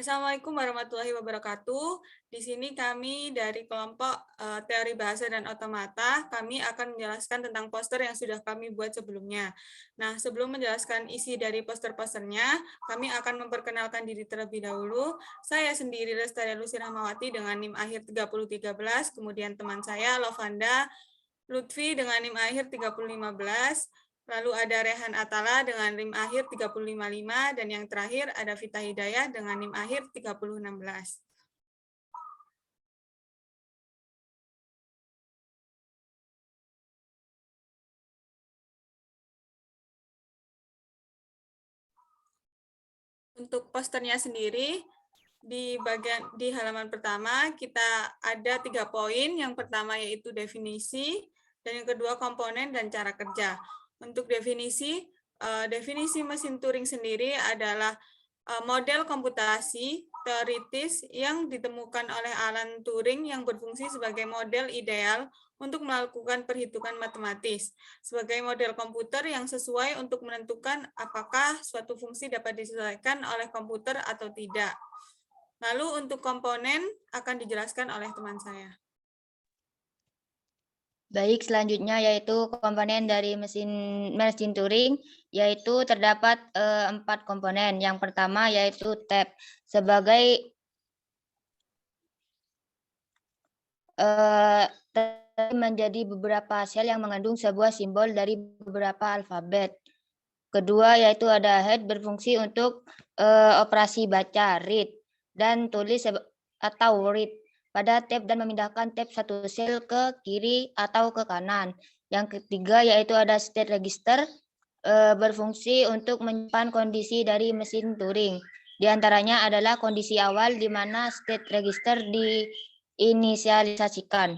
Assalamualaikum warahmatullahi wabarakatuh. Di sini kami dari kelompok Teori Bahasa dan Otomata, kami akan menjelaskan tentang poster yang sudah kami buat sebelumnya. Nah, sebelum menjelaskan isi dari poster-posternya, kami akan memperkenalkan diri terlebih dahulu. Saya sendiri Lestari Lucy Rahmawati dengan NIM akhir 3013, kemudian teman saya Lovanda Lutfi dengan NIM akhir 3015, lalu ada Rehan Atala dengan NIM akhir 3055, dan yang terakhir ada Vita Hidayah dengan NIM akhir 3016. Untuk posternya sendiri, di halaman pertama kita ada 3 poin. Yang pertama yaitu definisi, dan yang kedua komponen dan cara kerja. Untuk definisi mesin Turing sendiri adalah model komputasi teoritis yang ditemukan oleh Alan Turing yang berfungsi sebagai model ideal untuk melakukan perhitungan matematis, sebagai model komputer yang sesuai untuk menentukan apakah suatu fungsi dapat diselesaikan oleh komputer atau tidak. Lalu untuk komponen akan dijelaskan oleh teman saya. Baik, selanjutnya yaitu komponen dari mesin Turing, yaitu terdapat 4 komponen. Yang pertama yaitu tab sebagai menjadi beberapa sel yang mengandung sebuah simbol dari beberapa alfabet. Kedua yaitu ada head berfungsi untuk operasi baca, read, dan tulis atau read pada tab dan memindahkan tab satu sel ke kiri atau ke kanan. Yang ketiga yaitu ada state register berfungsi untuk menyimpan kondisi dari mesin Turing. Di antaranya adalah kondisi awal di mana state register diinisialisasikan.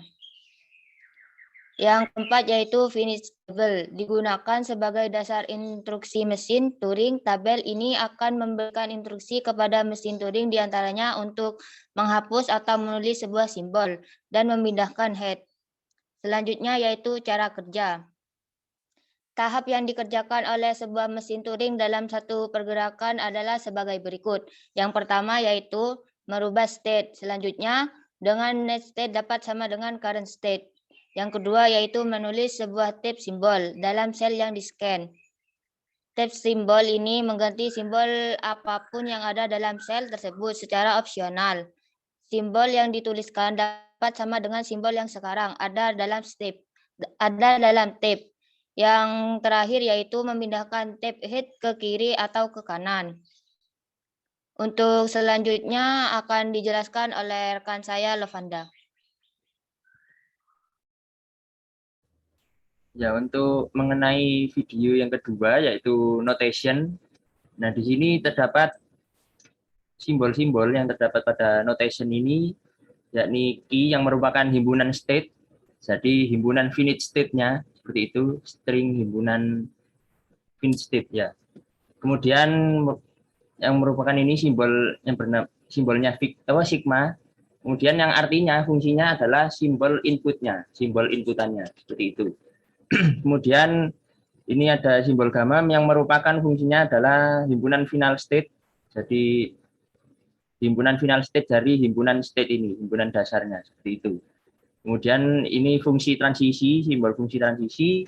Yang keempat yaitu finish table, digunakan sebagai dasar instruksi mesin Turing. Tabel ini akan memberikan instruksi kepada mesin Turing diantaranya untuk menghapus atau menulis sebuah simbol dan memindahkan head. Selanjutnya yaitu cara kerja. Tahap yang dikerjakan oleh sebuah mesin Turing dalam satu pergerakan adalah sebagai berikut. Yang pertama yaitu merubah state. Selanjutnya dengan next state dapat sama dengan current state. Yang kedua yaitu menulis sebuah tab simbol dalam sel yang di-scan. Tab simbol ini mengganti simbol apapun yang ada dalam sel tersebut secara opsional. Simbol yang dituliskan dapat sama dengan simbol yang sekarang ada dalam tab. Yang terakhir yaitu memindahkan tab head ke kiri atau ke kanan. Untuk selanjutnya akan dijelaskan oleh rekan saya Lovanda. Ya, untuk mengenai video yang kedua yaitu notation. Nah, di sini terdapat simbol-simbol yang terdapat pada notation ini, yakni key yang merupakan himpunan state. Jadi himpunan finite state-nya seperti itu, string himpunan finite state ya. Kemudian yang merupakan ini simbol yang bernama simbolnya sigma. Kemudian yang artinya fungsinya adalah simbol inputnya, simbol inputannya seperti itu. Kemudian ini ada simbol gamma yang merupakan fungsinya adalah himpunan final state. Jadi himpunan final state dari himpunan state ini, himpunan dasarnya seperti itu. Kemudian ini fungsi transisi, simbol fungsi transisi,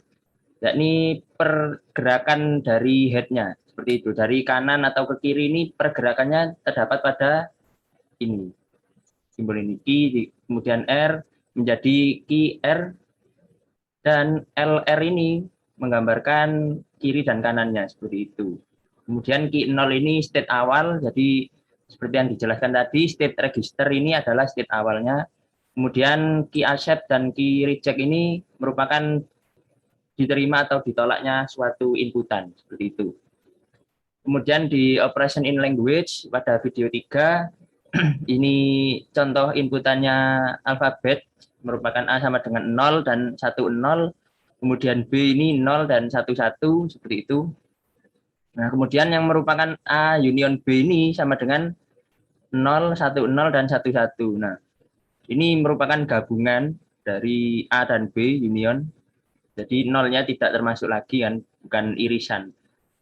yakni pergerakan dari head-nya seperti itu. Dari kanan atau ke kiri ini pergerakannya terdapat pada ini, simbol ini key, kemudian R menjadi key R, dan LR ini menggambarkan kiri dan kanannya seperti itu. Kemudian key 0 ini state awal, jadi seperti yang dijelaskan tadi, state register ini adalah state awalnya. Kemudian key accept dan key reject ini merupakan diterima atau ditolaknya suatu inputan seperti itu. Kemudian di operation in language pada video 3 ini contoh inputannya alfabet, merupakan A sama dengan 0 dan 1 0. Kemudian B ini 0 dan 1 1 seperti itu. Nah, kemudian yang merupakan A union B ini sama dengan 0 1 0 dan 1 1. Nah, ini merupakan gabungan dari A dan B union. Jadi nolnya tidak termasuk lagi kan, bukan irisan.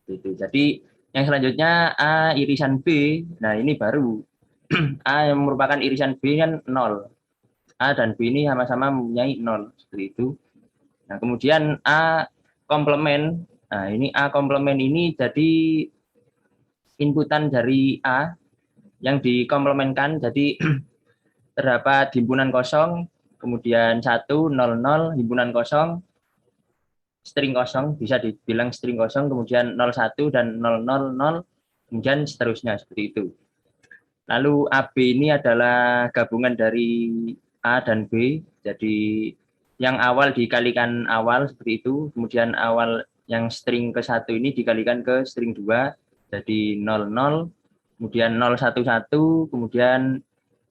Gitu. Jadi yang selanjutnya A irisan B. Nah, ini baru A yang merupakan irisan B kan 0. A dan B ini sama-sama mempunyai 0 seperti itu. Nah, kemudian A komplement. Nah, ini A komplement ini jadi inputan dari A yang dikomplementkan. Jadi terdapat himpunan kosong, kemudian 1, 0, 0, himpunan kosong, string kosong, bisa dibilang string kosong, kemudian 01 dan 000, kemudian seterusnya seperti itu. Lalu AB ini adalah gabungan dari A dan B, jadi yang awal dikalikan awal seperti itu, kemudian awal yang string ke-1 ini dikalikan ke string 2, jadi 00, kemudian 011, kemudian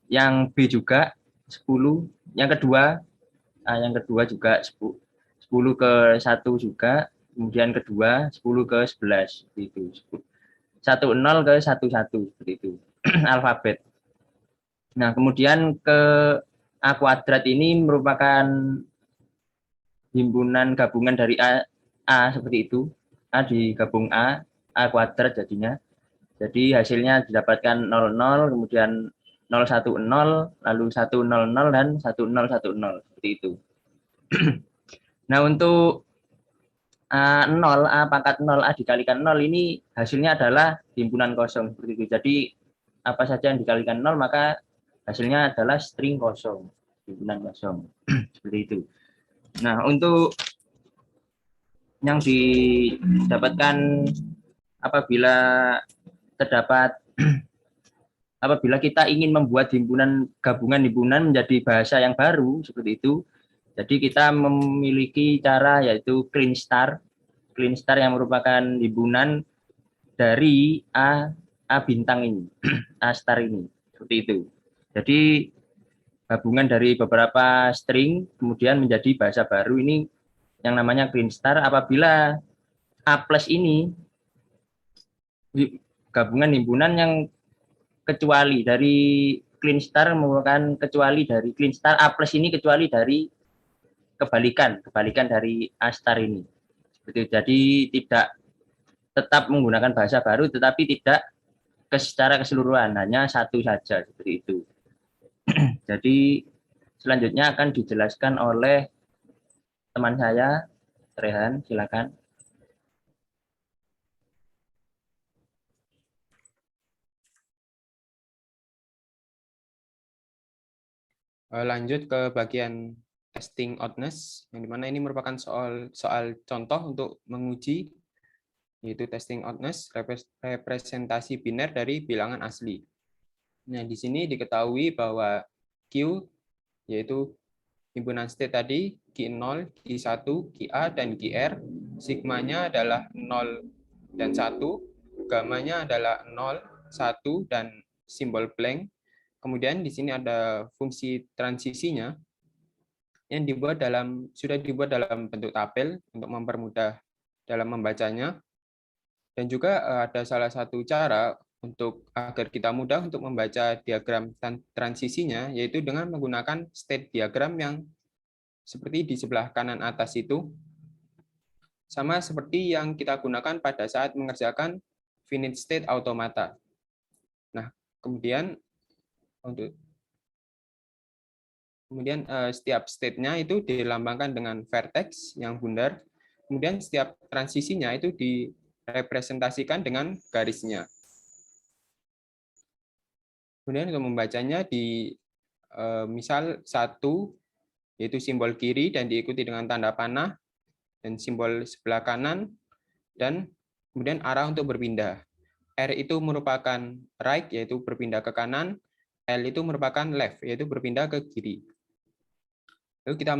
yang B juga 10, yang kedua juga 10 ke 1 juga, kemudian kedua 10 ke 11 seperti itu. 10 ke 11 seperti itu. Alfabet. Nah, kemudian ke A kuadrat ini merupakan himpunan gabungan dari A seperti itu. A digabung A kuadrat jadinya. Jadi hasilnya didapatkan 00, kemudian 010, lalu 100 dan 1010 seperti itu. Nah, untuk A0, A pangkat 0, A dikalikan 0 ini hasilnya adalah himpunan kosong seperti itu. Jadi apa saja yang dikalikan 0 maka hasilnya adalah string kosong, himpunan kosong. Seperti itu. Nah, untuk yang didapatkan apabila terdapat apabila kita ingin membuat himpunan gabungan himpunan menjadi bahasa yang baru seperti itu. Jadi kita memiliki cara yaitu clean star yang merupakan himpunan dari A bintang ini, A star ini, seperti itu. Jadi gabungan dari beberapa string kemudian menjadi bahasa baru ini yang namanya clean star. Apabila A plus ini gabungan himpunan yang kecuali dari clean star merupakan kecuali dari clean star A plus ini kecuali dari kebalikan dari A star ini. Jadi tidak tetap menggunakan bahasa baru tetapi tidak secara keseluruhan, hanya satu saja seperti itu. Jadi selanjutnya akan dijelaskan oleh teman saya, Rehan, silakan. Lanjut ke bagian testing oddness, yang dimana ini merupakan soal contoh untuk menguji, yaitu testing oddness, representasi biner dari bilangan asli. Nah, di sini diketahui bahwa Q, yaitu himpunan state tadi, Q0, Q1, Qa, dan Qr, sigmanya adalah 0 dan 1, gamanya adalah 0, 1, dan simbol blank. Kemudian di sini ada fungsi transisinya yang sudah dibuat dalam bentuk tabel untuk mempermudah dalam membacanya. Dan juga ada salah satu cara agar kita mudah untuk membaca diagram transisinya, yaitu dengan menggunakan state diagram yang seperti di sebelah kanan atas itu, sama seperti yang kita gunakan pada saat mengerjakan finite state automata. Nah, kemudian setiap state-nya itu dilambangkan dengan vertex yang bundar. Kemudian setiap transisinya itu direpresentasikan dengan garisnya. Kemudian untuk membacanya di misal 1, yaitu simbol kiri dan diikuti dengan tanda panah, dan simbol sebelah kanan, dan kemudian arah untuk berpindah. R itu merupakan right, yaitu berpindah ke kanan. L itu merupakan left, yaitu berpindah ke kiri. Lalu kita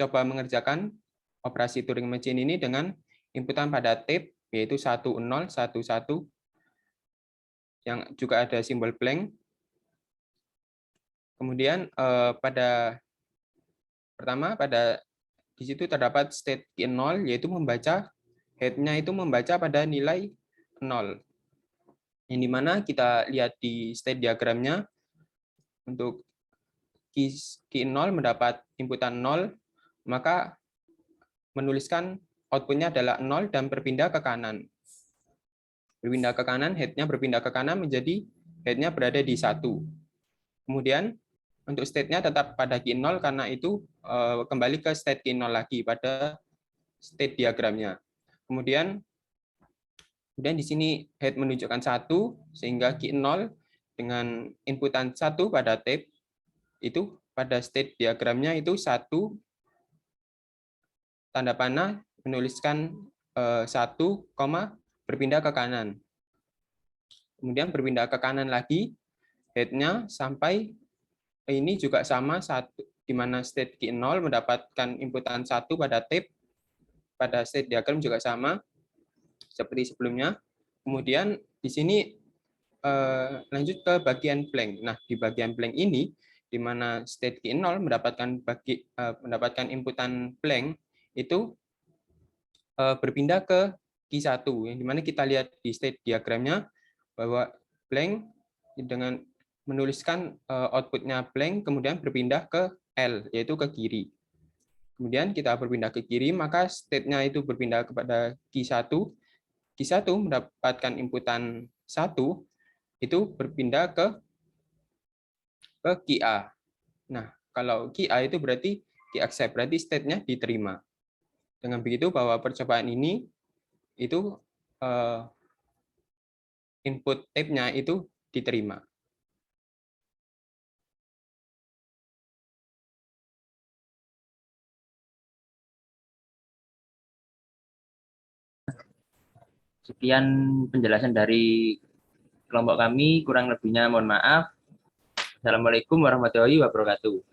coba mengerjakan operasi Turing Machine ini dengan inputan pada tape, yaitu 10, 11, yang juga ada simbol blank. Kemudian di situ terdapat state Q0, yaitu membaca head-nya itu membaca pada nilai 0. Yang dimana kita lihat di state diagramnya, untuk Q0 mendapat inputan 0, maka menuliskan outputnya adalah 0 dan berpindah ke kanan. Berpindah ke kanan, head-nya berpindah ke kanan menjadi head-nya berada di 1. Kemudian untuk state-nya tetap pada key 0 karena itu kembali ke state key 0 lagi pada state diagramnya. Kemudian di sini head menunjukkan 1 sehingga key 0 dengan inputan 1 pada tape itu pada state diagramnya itu 1 tanda panah menuliskan 1, berpindah ke kanan. Kemudian berpindah ke kanan lagi head-nya sampai ini juga sama di mana state key 0 mendapatkan inputan 1 pada tape pada state diagram juga sama seperti sebelumnya. Kemudian di sini lanjut ke bagian blank. Nah, di bagian blank ini di mana state key 0 mendapatkan inputan blank itu berpindah ke key 1 yang dimana kita lihat di state diagramnya bahwa blank dengan menuliskan outputnya blank kemudian berpindah ke L yaitu ke kiri. Kemudian kita berpindah ke kiri maka state-nya itu berpindah kepada key 1. Key 1 mendapatkan inputan 1 itu berpindah ke key A. Nah, kalau key A itu berarti key accept, berarti state-nya diterima. Dengan begitu bahwa percobaan ini itu input tape-nya itu diterima. Sekian penjelasan dari kelompok kami, kurang lebihnya mohon maaf. Assalamualaikum warahmatullahi wabarakatuh.